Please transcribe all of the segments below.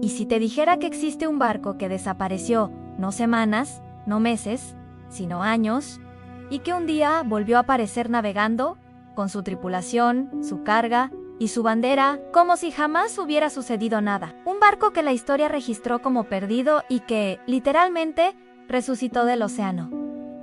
¿Y si te dijera que existe un barco que desapareció no semanas, no meses, sino años, y que un día volvió a aparecer navegando, con su tripulación, su carga y su bandera, como si jamás hubiera sucedido nada? Un barco que la historia registró como perdido y que, literalmente, resucitó del océano.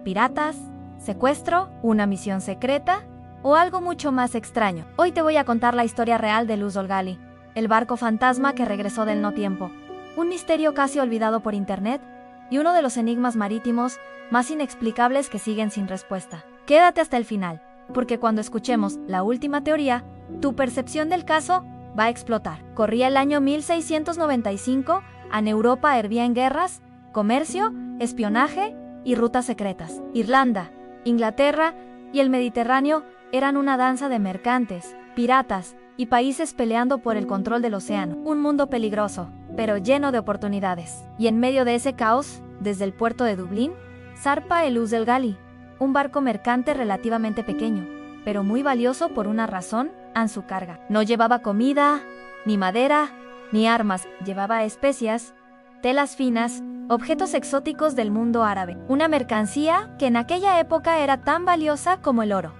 ¿Piratas? ¿Secuestro? ¿Una misión secreta? ¿O algo mucho más extraño? Hoy te voy a contar la historia real de Luz Olgali, el barco fantasma que regresó del no tiempo. Un misterio casi olvidado por internet y uno de los enigmas marítimos más inexplicables que siguen sin respuesta. Quédate hasta el final, porque cuando escuchemos la última teoría, tu percepción del caso va a explotar. Corría el año 1695, en Europa hervían guerras, comercio, espionaje y rutas secretas. Irlanda, Inglaterra y el Mediterráneo eran una danza de mercantes, piratas y países peleando por el control del océano. Un mundo peligroso, pero lleno de oportunidades. Y en medio de ese caos, desde el puerto de Dublín, zarpa el Luz Olgali, un barco mercante relativamente pequeño, pero muy valioso por una razón: en su carga. No llevaba comida, ni madera, ni armas, llevaba especias, telas finas, objetos exóticos del mundo árabe. Una mercancía que en aquella época era tan valiosa como el oro.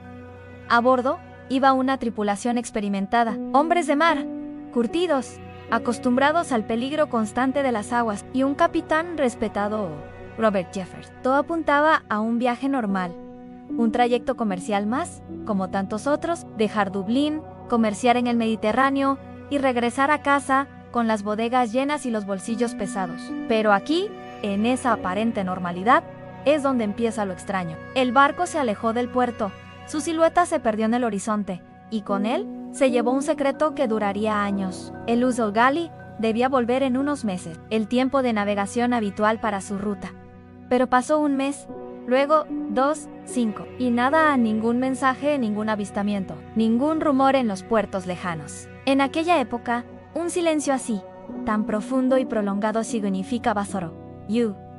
A bordo iba una tripulación experimentada, hombres de mar, curtidos, acostumbrados al peligro constante de las aguas, y un capitán respetado, Robert Jeffers. Todo apuntaba a un viaje normal, un trayecto comercial más, como tantos otros: dejar Dublín, comerciar en el Mediterráneo y regresar a casa con las bodegas llenas y los bolsillos pesados. Pero aquí, en esa aparente normalidad, es donde empieza lo extraño. El barco se alejó del puerto, su silueta se perdió en el horizonte, y con él se llevó un secreto que duraría años. El Luz Olgali debía volver en unos meses, el tiempo de navegación habitual para su ruta. Pero pasó un mes, luego 2, 5, y nada, ningún mensaje, ningún avistamiento, ningún rumor en los puertos lejanos. En aquella época, un silencio así, tan profundo y prolongado, significa basoro.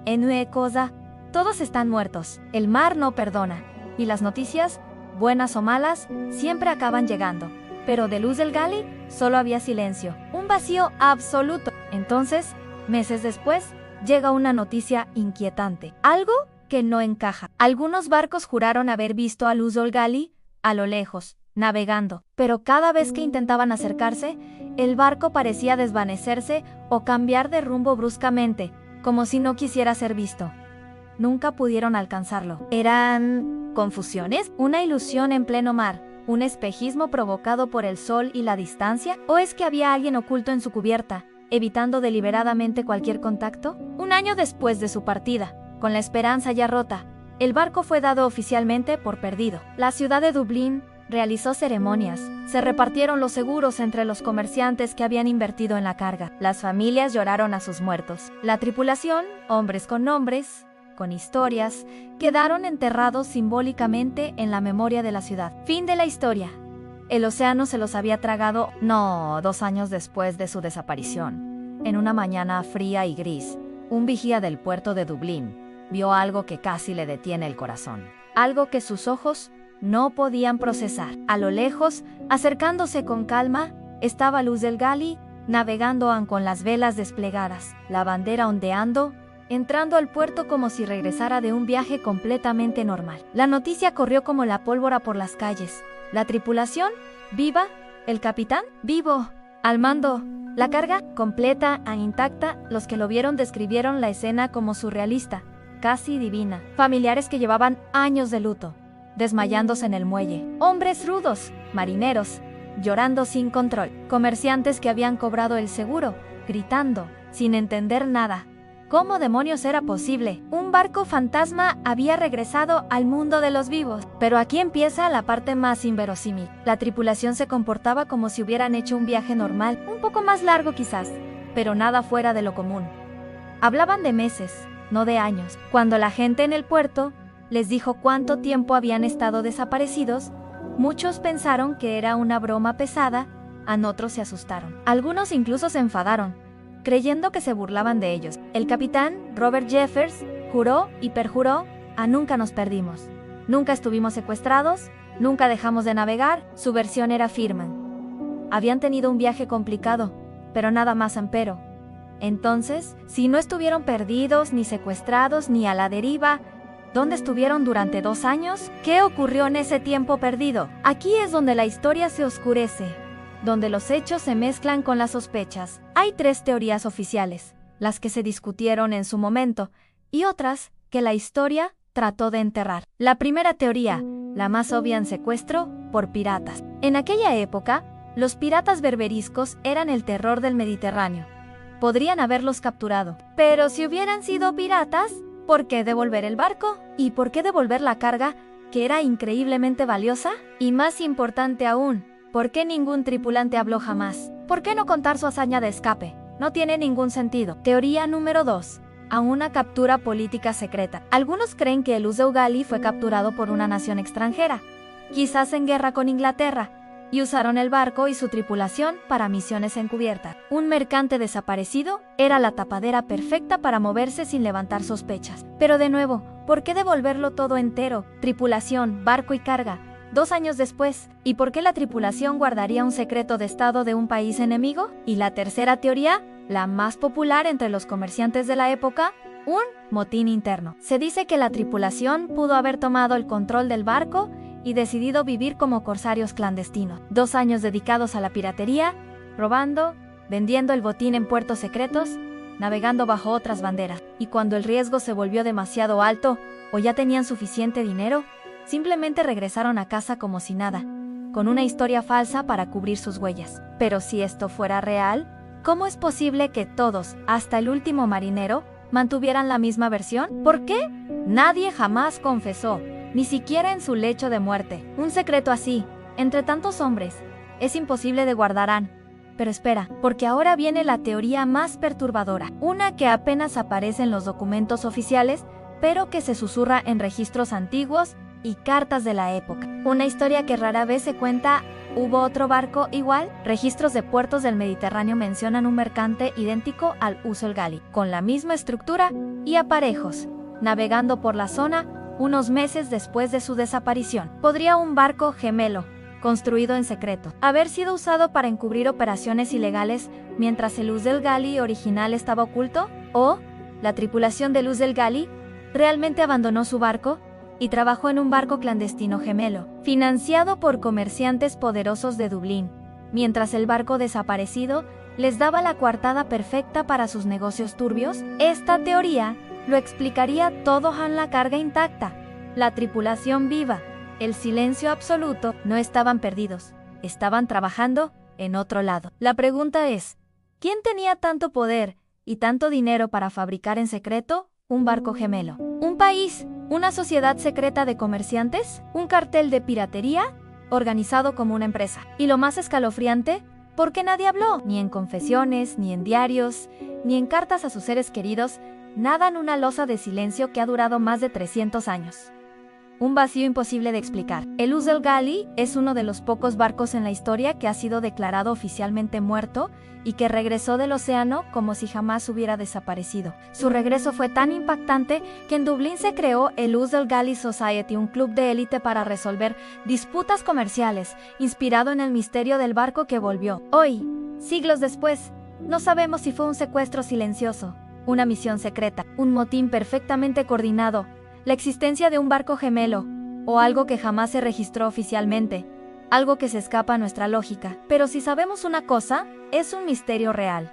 Enue cosa. Todos están muertos, el mar no perdona, y las noticias, buenas o malas, siempre acaban llegando. Pero de Luz Olgali solo había silencio, un vacío absoluto. Entonces, meses después, llega una noticia inquietante, algo que no encaja. Algunos barcos juraron haber visto a Luz Olgali a lo lejos, navegando, pero cada vez que intentaban acercarse, el barco parecía desvanecerse o cambiar de rumbo bruscamente, como si no quisiera ser visto. Nunca pudieron alcanzarlo. ¿Eran confusiones? ¿Una ilusión en pleno mar? ¿Un espejismo provocado por el sol y la distancia? ¿O es que había alguien oculto en su cubierta, evitando deliberadamente cualquier contacto? Un año después de su partida, con la esperanza ya rota, el barco fue dado oficialmente por perdido. La ciudad de Dublín realizó ceremonias, se repartieron los seguros entre los comerciantes que habían invertido en la carga. Las familias lloraron a sus muertos. La tripulación, hombres con nombres, con historias, quedaron enterrados simbólicamente en la memoria de la ciudad. Fin de la historia. El océano se los había tragado, 2 años después de su desaparición. En una mañana fría y gris, un vigía del puerto de Dublín vio algo que casi le detiene el corazón. Algo que sus ojos no podían procesar. A lo lejos, acercándose con calma, estaba Luz Olgali navegando con las velas desplegadas, la bandera ondeando, entrando al puerto como si regresara de un viaje completamente normal. La noticia corrió como la pólvora por las calles. La tripulación, viva. El capitán, vivo. Al mando. La carga, completa e intacta. Los que lo vieron describieron la escena como surrealista, casi divina. Familiares que llevaban años de luto, desmayándose en el muelle. Hombres rudos, marineros, llorando sin control. Comerciantes que habían cobrado el seguro, gritando, sin entender nada. ¿Cómo demonios era posible? Un barco fantasma había regresado al mundo de los vivos. Pero aquí empieza la parte más inverosímil. La tripulación se comportaba como si hubieran hecho un viaje normal, un poco más largo quizás, pero nada fuera de lo común. Hablaban de meses, no de años. Cuando la gente en el puerto les dijo cuánto tiempo habían estado desaparecidos, muchos pensaron que era una broma pesada, otros se asustaron. Algunos incluso se enfadaron, creyendo que se burlaban de ellos. El capitán, Robert Jeffers, juró y perjuró: nunca nos perdimos, nunca estuvimos secuestrados, nunca dejamos de navegar. Su versión era firme. Habían tenido un viaje complicado, pero nada más empero. Entonces, si no estuvieron perdidos, ni secuestrados, ni a la deriva, ¿dónde estuvieron durante 2 años? ¿Qué ocurrió en ese tiempo perdido? Aquí es donde la historia se oscurece, donde los hechos se mezclan con las sospechas. Hay 3 teorías oficiales, las que se discutieron en su momento, y otras que la historia trató de enterrar. La primera teoría, la más obvia en secuestro, por piratas. En aquella época, los piratas berberiscos eran el terror del Mediterráneo. Podrían haberlos capturado. Pero si hubieran sido piratas, ¿por qué devolver el barco? ¿Y por qué devolver la carga, que era increíblemente valiosa? Y más importante aún, ¿por qué ningún tripulante habló jamás? ¿Por qué no contar su hazaña de escape? No tiene ningún sentido. Teoría número 2. A una captura política secreta. Algunos creen que el Uzel Gali fue capturado por una nación extranjera, quizás en guerra con Inglaterra, y usaron el barco y su tripulación para misiones encubiertas. Un mercante desaparecido era la tapadera perfecta para moverse sin levantar sospechas. Pero de nuevo, ¿por qué devolverlo todo entero? Tripulación, barco y carga. 2 años después, ¿y por qué la tripulación guardaría un secreto de estado de un país enemigo? Y la tercera teoría, la más popular entre los comerciantes de la época, un motín interno. Se dice que la tripulación pudo haber tomado el control del barco y decidido vivir como corsarios clandestinos. 2 años dedicados a la piratería, robando, vendiendo el botín en puertos secretos, navegando bajo otras banderas. Y cuando el riesgo se volvió demasiado alto o ya tenían suficiente dinero, simplemente regresaron a casa como si nada, con una historia falsa para cubrir sus huellas. Pero si esto fuera real, ¿cómo es posible que todos, hasta el último marinero, mantuvieran la misma versión? ¿Por qué? Nadie jamás confesó, ni siquiera en su lecho de muerte. Un secreto así, entre tantos hombres, es imposible de guardar. Pero espera, porque ahora viene la teoría más perturbadora, una que apenas aparece en los documentos oficiales, pero que se susurra en registros antiguos y cartas de la época. Una historia que rara vez se cuenta. ¿Hubo otro barco igual? Registros de puertos del Mediterráneo mencionan un mercante idéntico al Uzel Gali, con la misma estructura y aparejos, navegando por la zona unos meses después de su desaparición. ¿Podría un barco gemelo, construido en secreto, haber sido usado para encubrir operaciones ilegales mientras el Uzel Gali original estaba oculto? ¿O la tripulación del Uzel Gali realmente abandonó su barco y trabajó en un barco clandestino gemelo, financiado por comerciantes poderosos de Dublín, mientras el barco desaparecido les daba la coartada perfecta para sus negocios turbios? Esta teoría lo explicaría todo. Han la carga intacta, la tripulación viva, el silencio absoluto. No estaban perdidos, estaban trabajando en otro lado. La pregunta es, ¿quién tenía tanto poder y tanto dinero para fabricar en secreto un barco gemelo? ¿Un país? ¿Una sociedad secreta de comerciantes? ¿Un cartel de piratería? Organizado como una empresa. Y lo más escalofriante, ¿por qué nadie habló? Ni en confesiones, ni en diarios, ni en cartas a sus seres queridos, nadan una losa de silencio que ha durado más de 300 años. Un vacío imposible de explicar. El Uzel Gali es uno de los pocos barcos en la historia que ha sido declarado oficialmente muerto y que regresó del océano como si jamás hubiera desaparecido. Su regreso fue tan impactante que en Dublín se creó el Uzel Gali Society, un club de élite para resolver disputas comerciales, inspirado en el misterio del barco que volvió. Hoy, siglos después, no sabemos si fue un secuestro silencioso, una misión secreta, un motín perfectamente coordinado, la existencia de un barco gemelo, o algo que jamás se registró oficialmente, algo que se escapa a nuestra lógica. Pero si sabemos una cosa, es un misterio real,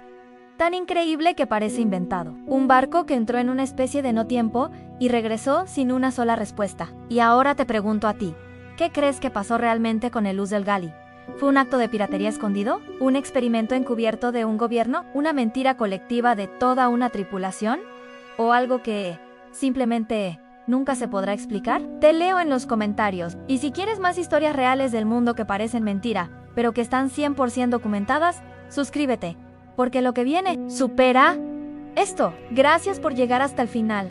tan increíble que parece inventado. Un barco que entró en una especie de no tiempo y regresó sin una sola respuesta. Y ahora te pregunto a ti, ¿qué crees que pasó realmente con el Uzel Gali? ¿Fue un acto de piratería escondido? ¿Un experimento encubierto de un gobierno? ¿Una mentira colectiva de toda una tripulación? ¿O algo que simplemente nunca se podrá explicar? Te leo en los comentarios. Y si quieres más historias reales del mundo que parecen mentira, pero que están 100% documentadas, suscríbete, porque lo que viene supera esto. Gracias por llegar hasta el final.